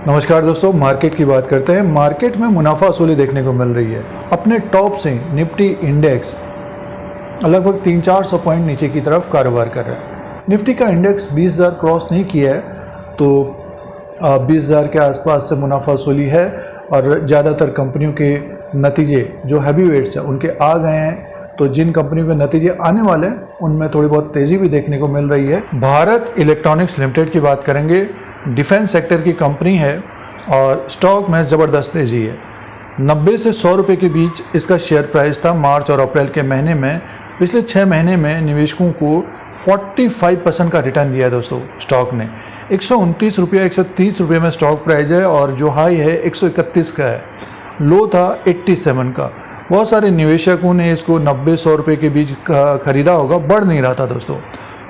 नमस्कार दोस्तों, मार्केट की बात करते हैं। मार्केट में मुनाफा वसूली देखने को मिल रही है। अपने टॉप से निफ्टी इंडेक्स लगभग 300-400 पॉइंट नीचे की तरफ कारोबार कर रहा है। निफ्टी का इंडेक्स 20,000 क्रॉस नहीं किया है, तो 20,000 के आसपास से मुनाफा वसूली है और ज़्यादातर कंपनियों के नतीजे जो हैवी वेट्स हैं उनके आ गए हैं। तो जिन कंपनियों के नतीजे आने वाले हैं उनमें थोड़ी बहुत तेज़ी भी देखने को मिल रही है। भारत इलेक्ट्रॉनिक्स लिमिटेड की बात करेंगे। डिफेंस सेक्टर की कंपनी है और स्टॉक में ज़बरदस्त तेज़ी है। 90 से 100 रुपये के बीच इसका शेयर प्राइस था मार्च और अप्रैल के महीने में। पिछले 6 महीने में निवेशकों को 45% का रिटर्न दिया है दोस्तों। स्टॉक ने 129 रुपये 130 रुपये में स्टॉक प्राइस है और जो हाई है 131 का है, लो था 87 का। बहुत सारे निवेशकों ने इसको 90-100 रुपये के बीच खरीदा होगा, बढ़ नहीं रहा था दोस्तों।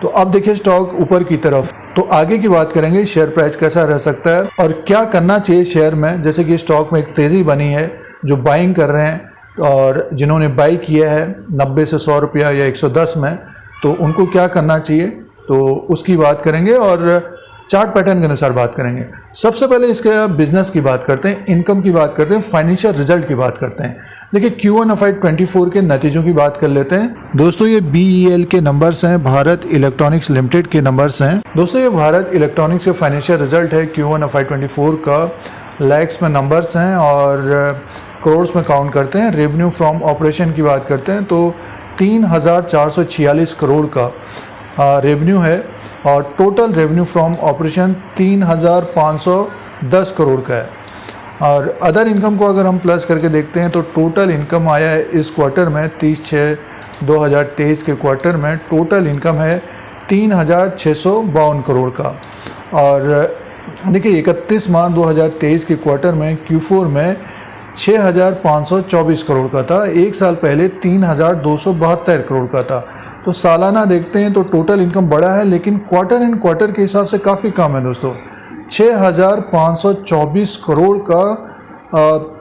तो अब देखिए स्टॉक ऊपर की तरफ। तो आगे की बात करेंगे, शेयर प्राइस कैसा रह सकता है और क्या करना चाहिए शेयर में। जैसे कि स्टॉक में एक तेज़ी बनी है, जो बाइंग कर रहे हैं और जिन्होंने बाई किया है 90 से 100 रुपया या 110 में, तो उनको क्या करना चाहिए, तो उसकी बात करेंगे और चार्ट पैटर्न के अनुसार बात करेंगे। सबसे पहले इसके बिजनेस की बात करते हैं, इनकम की बात करते हैं, फाइनेंशियल रिजल्ट की बात करते हैं। देखिए Q1 FY24 के नतीजों की बात कर लेते हैं। दोस्तों ये BEL के नंबर्स हैं, भारत इलेक्ट्रॉनिक्स लिमिटेड के नंबर्स हैं। दोस्तों ये भारत इलेक्ट्रॉनिक्स के फाइनेंशियल रिजल्ट है Q1 FY24 का। लैक्स में नंबर्स हैं और करोड़ में काउंट करते हैं। रेवेन्यू फ्रॉम ऑपरेशन की बात करते हैं तो 3,446 करोड़ का रेवेन्यू है और total revenue from operation 3,510 crore का है। और अदर इनकम को अगर हम प्लस करके देखते हैं तो टोटल इनकम आया है इस क्वार्टर में 30/6/2023 के क्वार्टर में टोटल इनकम है 3,652 करोड़ का। और देखिए 31 मार्च 2023 के क्वार्टर में Q4 में 6,524 करोड़ का था। एक साल पहले 3,272 करोड़ का था। तो सालाना देखते हैं तो टोटल इनकम बढ़ा है, लेकिन क्वार्टर एंड क्वार्टर के हिसाब से काफ़ी कम है दोस्तों। 6,524 करोड़ का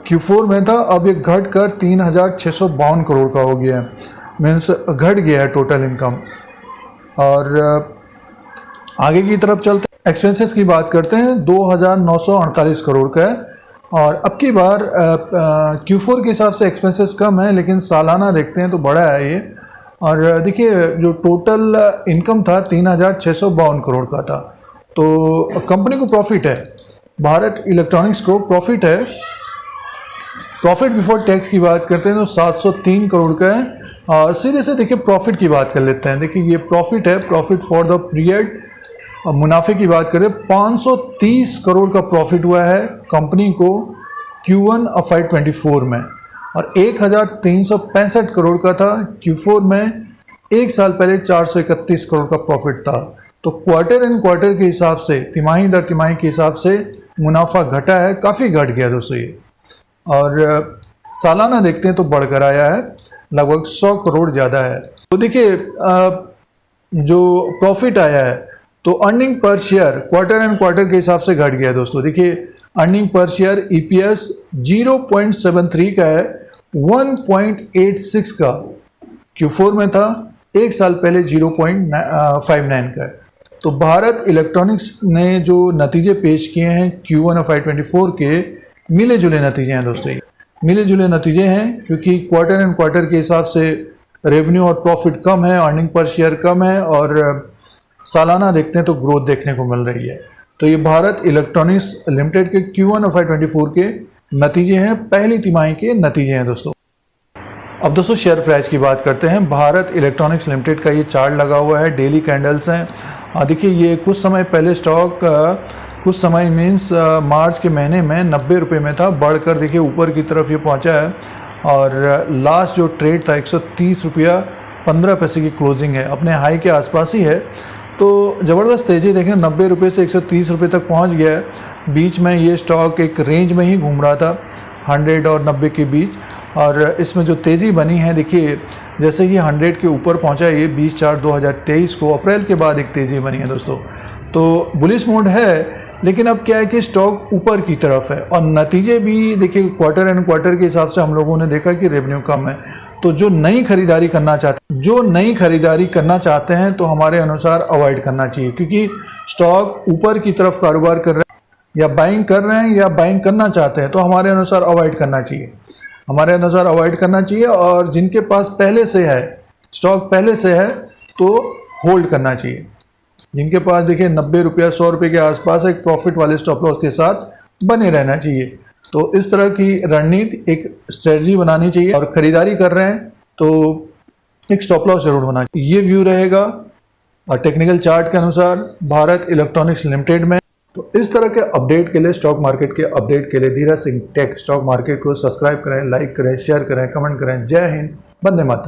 Q4 में था, अब ये घट कर 3,652 करोड़ का हो गया है, मीन्स घट गया है टोटल इनकम। और आगे की तरफ चलते हैं, एक्सपेंसेस की बात करते हैं 2,948 करोड़ का है। और अब की बार Q4 के हिसाब से एक्सपेंसेस कम है, लेकिन सालाना देखते हैं तो बड़ा है ये। और देखिए जो टोटल इनकम था 3,652 करोड़ का था। तो कंपनी को प्रॉफिट है, भारत इलेक्ट्रॉनिक्स को प्रॉफिट है। प्रॉफिट बिफोर टैक्स की बात करते हैं तो 703 करोड़ का है। और सीधे से देखिए प्रॉफिट की बात कर लेते हैं। देखिए ये प्रॉफिट है, प्रॉफिट फॉर द पीरियड। मुनाफे की बात करें 530 करोड़ का प्रॉफिट हुआ है कंपनी को Q1 FY24 में और 1,365 करोड़ का था Q4 में। एक साल पहले 431 करोड़ का प्रॉफिट था। तो क्वार्टर एंड क्वार्टर के हिसाब से, तिमाही दर तिमाही के हिसाब से मुनाफा घटा है, काफ़ी घट गया दोस्तों ये। और सालाना देखते हैं तो बढ़कर आया है, लगभग 100 करोड़ ज़्यादा है। तो देखिए जो प्रॉफिट आया है तो earning per share quarter and quarter के हिसाब से घट गया दोस्तों। देखिए अर्निंग पर शेयर EPS 0.73 का है, 1.86 का Q4 में था, एक साल पहले 0.59 का है। तो भारत इलेक्ट्रॉनिक्स ने जो नतीजे पेश किए हैं Q1 FY24 के, मिले जुले नतीजे हैं दोस्तों। मिले जुले नतीजे हैं क्योंकि क्वार्टर एंड क्वार्टर के हिसाब से रेवेन्यू और प्रॉफिट कम है, अर्निंग पर शेयर कम है और सालाना देखते हैं तो ग्रोथ देखने को मिल रही है। तो ये भारत इलेक्ट्रॉनिक्स लिमिटेड के Q1 FY24 के नतीजे हैं, पहली तिमाही के नतीजे हैं दोस्तों। अब दोस्तों शेयर प्राइस की बात करते हैं। भारत इलेक्ट्रॉनिक्स लिमिटेड का ये चार्ट लगा हुआ है, डेली कैंडल्स हैं। देखिए ये कुछ समय पहले स्टॉक कुछ समय मीन्स मार्च के महीने में 90 रुपये में था, बढ़कर देखिए ऊपर की तरफ ये पहुंचा है और लास्ट जो ट्रेड था 130 रुपया 15 पैसे की क्लोजिंग है, अपने हाई के आसपास ही है। तो ज़बरदस्त तेज़ी देखें, 90 रुपये से 130 रुपये तक पहुंच गया है। बीच में ये स्टॉक एक रेंज में ही घूम रहा था 100 और 90 के बीच। और इसमें जो तेज़ी बनी है देखिए, जैसे ही 100 के ऊपर पहुंचा है ये 20/4/2023 को, अप्रैल के बाद एक तेज़ी बनी है दोस्तों। तो बुलिश मोड है, लेकिन अब क्या है कि स्टॉक ऊपर की तरफ है और नतीजे भी देखिए क्वार्टर एंड क्वार्टर के हिसाब से हम लोगों ने देखा कि रेवेन्यू कम है। तो जो नई खरीदारी करना चाहते हैं तो हमारे अनुसार अवॉइड करना चाहिए, क्योंकि स्टॉक ऊपर की तरफ कारोबार कर रहा है। या बाइंग कर रहे हैं या बाइंग करना चाहते हैं तो हमारे अनुसार अवॉइड करना चाहिए, हमारे अनुसार अवॉइड करना चाहिए। और जिनके पास पहले से है, स्टॉक पहले से है, तो होल्ड करना चाहिए। जिनके पास देखिए 90 रुपया 100 रुपये के आसपास एक प्रॉफिट वाले स्टॉप लॉस के साथ बने रहना चाहिए। तो इस तरह की रणनीति, एक स्ट्रेटजी बनानी चाहिए। और ख़रीदारी कर रहे हैं तो एक स्टॉप लॉस जरूर होना चाहिए। ये व्यू रहेगा और टेक्निकल चार्ट के अनुसार भारत इलेक्ट्रॉनिक्स लिमिटेड में। तो इस तरह के अपडेट के लिए, स्टॉक मार्केट के अपडेट के लिए Dheeraj Singh take stock market को सब्सक्राइब करें, लाइक करें, शेयर करें, कमेंट करें। जय हिंद, वंदे मातरम।